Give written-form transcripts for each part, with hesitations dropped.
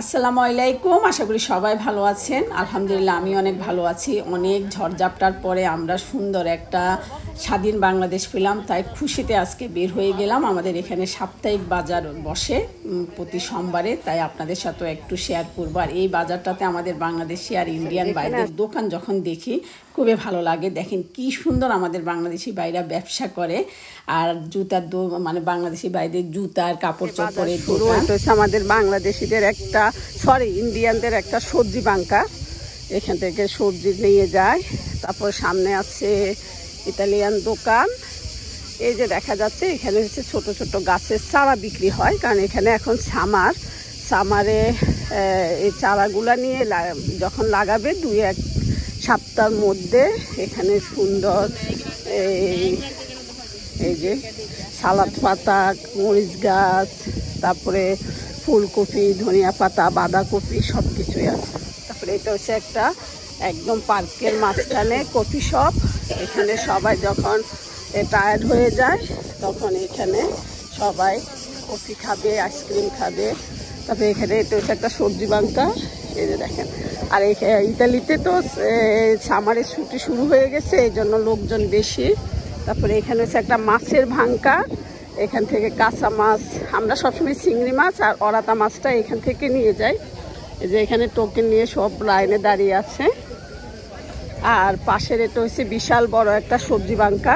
আসসালামু আলাইকুম। আশা করি সবাই ভালো আছেন। আলহামদুলিল্লাহ আমি অনেক ভালো আছি। অনেক ঝড়ঝাপটার পরে আমরা সুন্দর একটা স্বাধীন বাংলাদেশ পেলাম, তাই খুশিতে আজকে বের হয়ে গেলাম। আমাদের এখানে সাপ্তাহিক বাজার বসে প্রতি সোমবারে, তাই আপনাদের সাথে একটু শেয়ার করবো। আর এই বাজারটাতে আমাদের বাংলাদেশি আর ইন্ডিয়ান বাইরের দোকান যখন দেখি খুবই ভালো লাগে। দেখেন কি সুন্দর আমাদের বাংলাদেশি বাইরা ব্যবসা করে, আর জুতার মানে বাংলাদেশি বাইরের জুতার কাপড় চোপড়ের দোকান। আমাদের বাংলাদেশিদের একটা ইন্ডিয়ানদের একটা সবজি বাঙ্কা, এখান থেকে সবজি নিয়ে যায়। তারপর সামনে আছে ইতালিয়ান দোকান। এই যে দেখা যাচ্ছে এখানে হচ্ছে ছোট ছোট গাছের চারা বিক্রি হয়, কারণ এখানে এখন সামারে এই চারাগুলা নিয়ে যখন লাগাবে 2-1 সপ্তাহের মধ্যে এখানে সুন্দর এই যে সালাদ পাতা, মরিচ গাছ, তারপরে ফুলকপি, ধনিয়া পাতা, বাঁধাকপি সব কিছুই আছে। তারপরে এটা হচ্ছে একটা একদম পার্কের মাঝখানে কফি শপ। এখানে সবাই যখন টায়ার্ড হয়ে যায় তখন এখানে সবাই কফি খাবে, আইসক্রিম খাবে। তারপরে এখানে এটা হচ্ছে একটা সবজি বাঙ্কা, এই যে দেখেন। আর ইতালিতে তো সামারের ছুটি শুরু হয়ে গেছে, এই জন্য লোকজন বেশি। তারপরে এখানে হচ্ছে একটা মাছের ভাঙ্কা, এখান থেকে কাঁচা মাছ, আমরা সবসময় চিংড়ি মাছ আর অরাতা মাছটা এখান থেকে নিয়ে যাই। এই যে এখানে টোকেন নিয়ে সব লাইনে দাঁড়িয়ে আছে। আর পাশের এটা হচ্ছে বিশাল বড় একটা সবজি বাঙ্কা।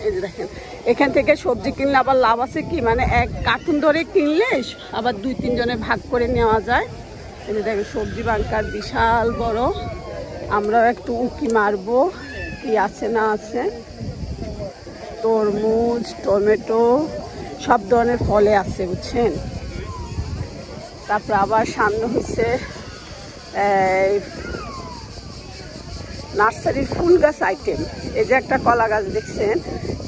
এই যে দেখেন, এখান থেকে সবজি কিনলে আবার লাভ আছে কি, মানে এক কার্টুন ধরে কিনলে আবার 2-3 জনে ভাগ করে নেওয়া যায়। এই যে দেখেন সবজি বাঙ্কার বিশাল বড়। আমরাও একটু উঁকি মারবো কি আছে না আছে। তরমুজ, টমেটো সব ধরনের ফলে আছে, বুঝছেন। তারপর আবার সামনে হচ্ছে নার্সারির ফুল গাছ আইটেম। এই যে একটা কলা গাছ দেখছেন,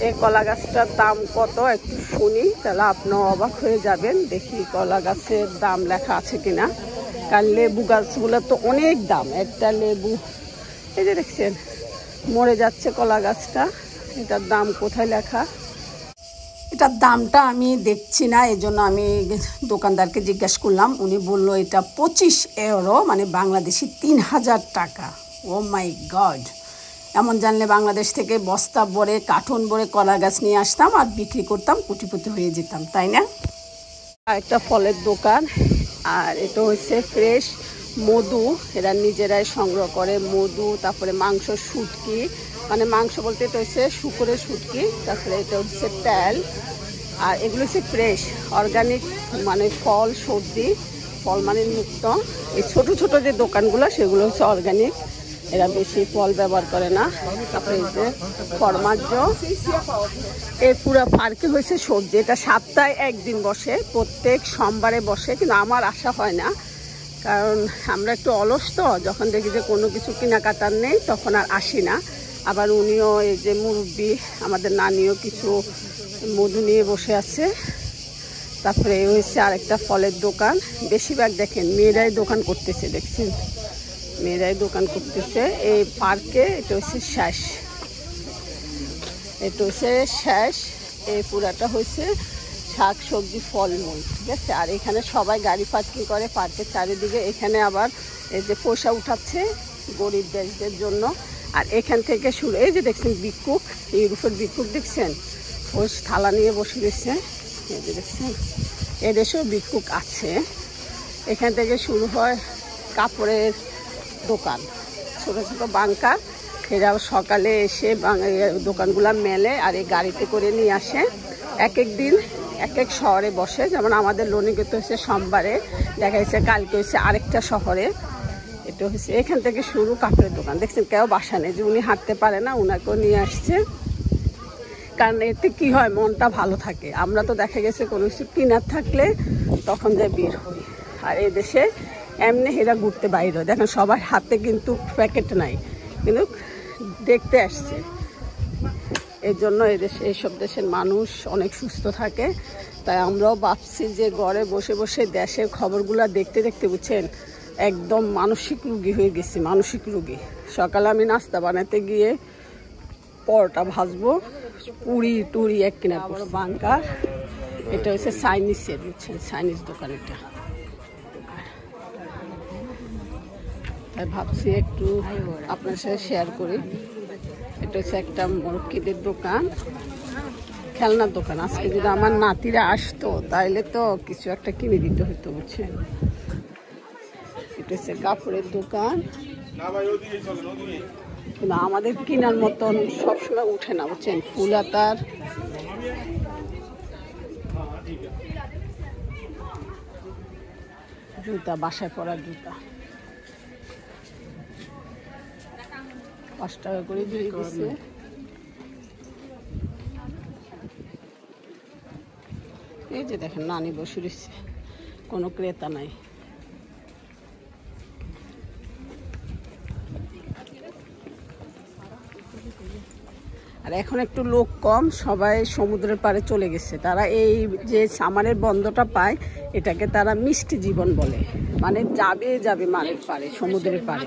এই কলা গাছটার দাম কত একটু শুনি, তাহলে আপনিও অবাক হয়ে যাবেন। দেখি কলা গাছের দাম লেখা আছে কিনা, কারণ লেবু গাছগুলো তো অনেক দাম। একটা লেবু এই যে দেখছেন মরে যাচ্ছে কলা গাছটা, এটার দাম কোথায় লেখা? এটার দামটা আমি দেখছি না, এই জন্য আমি দোকানদারকে জিজ্ঞাসা করলাম। উনি বললো এটা 25 ইউরো, মানে বাংলাদেশি 3000 টাকা। ও মাই গড! এমন জানলে বাংলাদেশ থেকে বস্তা ভরে কার্টন ভরে কলা গাছ নিয়ে আসতাম আর বিক্রি করতাম, কোটিপতি হয়ে যেতাম, তাই না? একটা ফলের দোকান। আর এটা হচ্ছে ফ্রেশ মধু, এরা নিজেরাই সংগ্রহ করে মধু। তারপরে মাংস, শুটকি, মানে মাংস বলতে এটা হচ্ছে শুকরের শুটকি। তারপরে এটা হচ্ছে তেল। আর এগুলো হচ্ছে ফ্রেশ অর্গানিক, মানে ফল সবজি, ফল মানে মুক্ত। এই ছোট ছোট যে দোকানগুলো সেগুলো হচ্ছে অর্গানিক, এরা বেশি ফল ব্যবহার করে না। তারপরে এই যে ফরমাজ্য। এই পুরো পার্কে হয়েছে সবজি। এটা সপ্তাহে একদিন বসে, প্রত্যেক সোমবারে বসে, কিন্তু আমার আসা হয় না, কারণ আমরা একটু অলস তো। যখন দেখি যে কোনো কিছু কেনাকাটার নেই তখন আর আসি না। আবার উনিও এই যে মুরব্বী, আমাদের নানিও কিছু মধু নিয়ে বসে আছে। তারপরে এই হচ্ছে আরেকটা ফলের দোকান। বেশিরভাগ দেখেন মেয়েরাই দোকান করতেছে, দেখছেন মেয়েরাই দোকান করতেছে এই পার্কে। এটা হচ্ছে শেষ, এটা হচ্ছে শেষ। এই পুরাটা হচ্ছে শাক সবজি ফলমূল, ঠিক আছে। আর এখানে সবাই গাড়ি পার্কিং করে পার্কের চারিদিকে। এখানে আবার এই যে পয়সা উঠাচ্ছে গরিব দেশদের জন্য। আর এখান থেকে শুরু, এই যে দেখছেন ভিক্ষুক, ইউরোপের ভিক্ষুক দেখছেন, ওই থালা নিয়ে বসে গেছে, এই যে দেখছেন। এদেশেও ভিক্ষুক আছে। এখান থেকে শুরু হয় কাপড়ের দোকান, ছোট ছোট বাঙ্কা। এরা সকালে এসে দোকানগুলা মেলে আর এই গাড়িতে করে নিয়ে আসে। এক এক দিন এক এক শহরে বসে, যেমন আমাদের লনিগত হচ্ছে সোমবারে, দেখা যাচ্ছে কালকে হচ্ছে আরেকটা শহরে। এটা হচ্ছে এখান থেকে শুরু কাপড়ের দোকান। দেখছেন কেউ বাসা নেই, যে উনি হাঁটতে পারে না, ওনাকেও নিয়ে আসছে। কারণ এতে কি হয়, মনটা ভালো থাকে। আমরা তো দেখা গেছে কোনো কিছু কিনার থাকলে তখন যে বের হই। আর এই দেশে এমনি এরা ঘুরতে বাইরে হয়। দেখেন সবার হাতে কিন্তু প্যাকেট নাই, কিন্তু দেখতে আসছে। এই জন্য এদেশে, এইসব দেশের মানুষ অনেক সুস্থ থাকে। তাই আমরাও ভাবছি যে ঘরে বসে বসে দেশের খবরগুলো দেখতে দেখতে, বুঝছেন, একদম মানসিক রুগী হয়ে গেছি, মানসিক রুগী। সকালে আমি নাস্তা বানাতে গিয়ে পরোটা ভাজবো, পুরি টুরি এক কিনা বড় বাঙ্কা। এটা হচ্ছে চাইনিজের, বুঝছেন, চাইনিজ দোকান এটা। তাই ভাবছি একটু আপনার সাথে শেয়ার করি। এটা হচ্ছে একটা মোরক্কিদের দোকান, খেলনার দোকান। আজকে যদি আমার নাতিরা আসতো তাইলে তো কিছু একটা কিনে দিতে হতো, বুঝছেন। এটা হচ্ছে কাপড়ের দোকান, কিন্তু আমাদের কেনার মতন সবসময় উঠে না, বুঝছেন। ফুল হাতার, জুতা, বাসায় পরার জুতা 5 টাকা করে দিয়ে দিচ্ছে। এই যে দেখেন নানি বসে রয়েছে, কোনো ক্রেতা নাই। আর এখন একটু লোক কম, সবাই সমুদ্রের পাড়ে চলে গেছে। তারা এই যে সামারের বন্ধটা পায় এটাকে তারা মিষ্টি জীবন বলে, মানে যাবে মারের পাড়ে, সমুদ্রের পাড়ে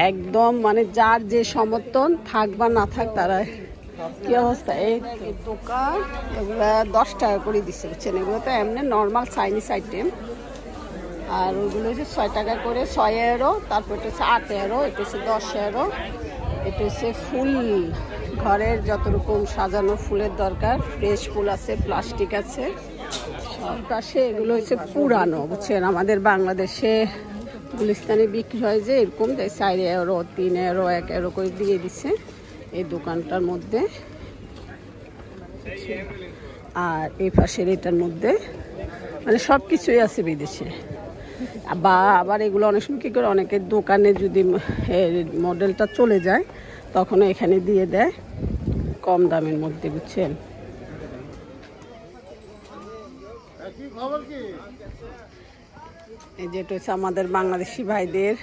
একদম, মানে যার যে সমর্থন থাক বা না থাক তারা। কি অবস্থা? এই দোকান এগুলা 10 টাকা করে দিচ্ছে, বুঝছেন। এগুলো তো এমনি নর্মাল চাইনিজ আইটেম, আর ওইগুলো হচ্ছে 6 টাকা করে, 6 ইউরো। তারপর এটা হচ্ছে 8 ইউরো, এটা হচ্ছে 10 ইউরো। এটা হচ্ছে ফুল, ঘরের যত রকম সাজানো ফুলের দরকার, ফ্রেশ ফুল আছে, প্লাস্টিক আছে সব পাশে। এগুলো হচ্ছে পুরানো, বুঝছেন। আমাদের বাংলাদেশে গুলিস্তানে বিক্রি হয় যে এরকম 4 ইউরো, 3 ইউরো, 1 ইউরো করে দিয়ে দিচ্ছে এই দোকানটার মধ্যে। আর এই পাশের এটার মধ্যে মানে সব কিছুই আছে বিদেশে। বা আবার এগুলো অনেক সময় কী করে, অনেকের দোকানে যদি মডেলটা চলে যায় তখন এখানে দিয়ে দেয় কম দামের মধ্যে, বুঝছেন। এই যেটা হচ্ছে আমাদের বাংলাদেশি ভাইদের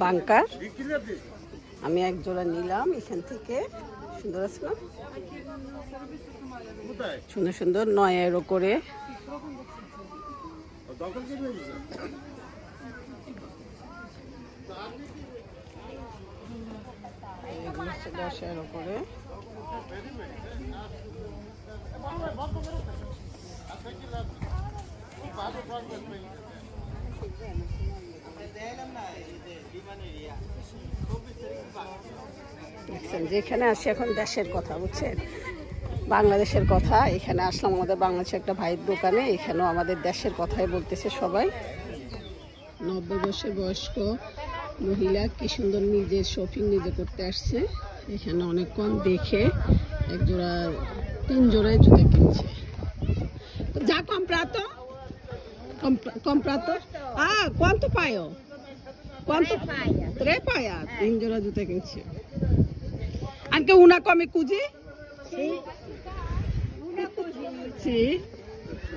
বাংকার। আমি এক জোড়া নিলাম এখান থেকে, সুন্দর আছে না, সুন্দর সুন্দর, 9 ইউরো করে। এগুলো 10 ইউরো করে। যেখানে আসি এখন দেশের কথা, বুঝছেন, বাংলাদেশের কথা। এখানে আসলাম আমাদের বাংলাদেশের একটা ভাইয়ের দোকানে, এখানেও আমাদের দেশের কথাই বলতেছে সবাই। 90 বছর বয়স্ক মহিলা কি সুন্দর নিজের শপিং নিজে করতে আসছে। এখানে অনেকক্ষণ দেখে 3 জোড়ায় জুতা কিনছে। যা comprato? Comprato? Ah, quanto paio? Quanto? 3 paia? 3 জোড়া জুতা কিনছে। Anche una come così? Sì, una così, Sì.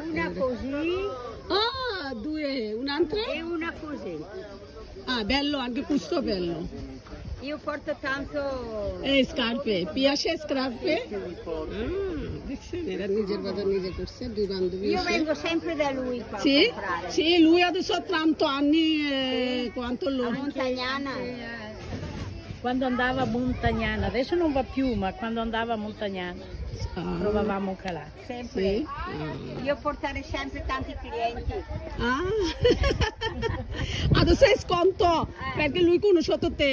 una così Ah, 2, un'altra? e una così. Ah, bello, anche questo bello. Io porto tanto Scarpe, piace scarpe? দেখছেন, এরা নিজের বাজার নিজে করছে, 2 বান্ধবী। Io vengo sempre da lui qua Sì, a comprare. sì, lui adesso ha 30 anni, quanto A loro? Montagnana. Quando andava a Montagnana, adesso non va più, ma quando andava a Montagnana trovavamo calà. Sempre. Sì. Io portare sempre tanti clienti. Ah. Adesso è sconto, perché lui ha conosciuto te.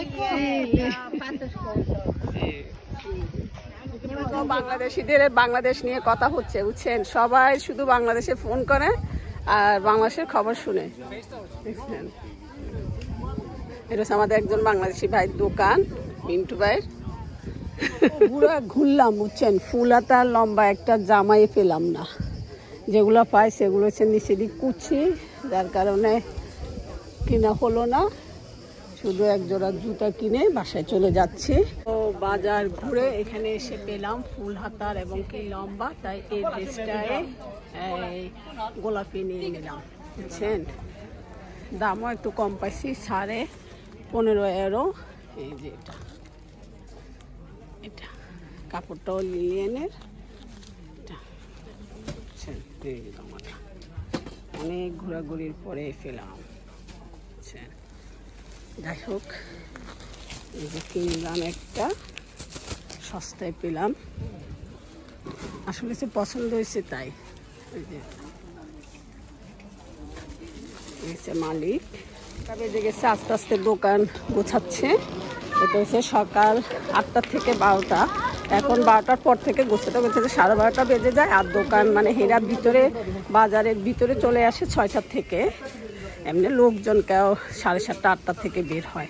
Ecco. Sì. Ho fatto sconto. বাংলাদেশিদের বাংলাদেশ নিয়ে কথা হচ্ছে, বুঝছেন। সবাই শুধু বাংলাদেশে phone করে আর বাংলাদেশের খবর শুনে, বুঝছেন। এটা হচ্ছে আমাদের একজন বাংলাদেশি ভাইয়ের দোকান, মিন্টু ভাইয়ের। পুরো ঘুরলাম, বুঝছেন। ফুল হাতা লম্বা একটা জামাই পেলাম না, যেগুলো পাই সেগুলো হচ্ছে নিচে দিক কুচি, যার কারণে কিনা হলো না। শুধু 1 জোড়া জুতা কিনে বাসায় চলে যাচ্ছি। তো বাজার ঘুরে এখানে এসে পেলাম ফুল হাতার এবং কি লম্বা, তাই এই ড্রেসটায় গোলাপি নিয়ে নিলাম, বুঝছেন। দামও একটু কম পাইছি, 15.5 ইউরো। এই যে এটা কাপড়টাও লিলিয়ানের, অনেক ঘোরাঘুরির পরে পেলাম, বুঝছেন। যাই হোক, এই যে কিনলাম একটা, সস্তায় পেলাম, আসলে সে পছন্দ হয়েছে তাই। এই যে মালিক, বেজে গেছে, আস্তে আস্তে দোকান গোছাচ্ছে। এটা হচ্ছে সকাল 8টা থেকে 12টা। এখন 12টার পর থেকে গোছাতে গোছাতে 12:30 বেজে যায়। আর দোকান মানে হেরার ভিতরে, বাজারের ভিতরে চলে আসে 6টা থেকে। এমনি লোকজন কেউ 7:30 8টা থেকে বের হয়।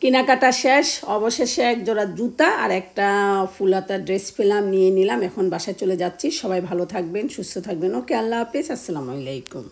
কেনাকাটা শেষ, অবশেষে এক জোড়া জুতা আর একটা ফুলাতা ড্রেস পেলাম, নিয়ে নিলাম। এখন বাসায় চলে যাচ্ছি। সবাই ভালো থাকবেন, সুস্থ থাকবেন। ওকে, আল্লাহ হাফেজ, আসসালামু আলাইকুম।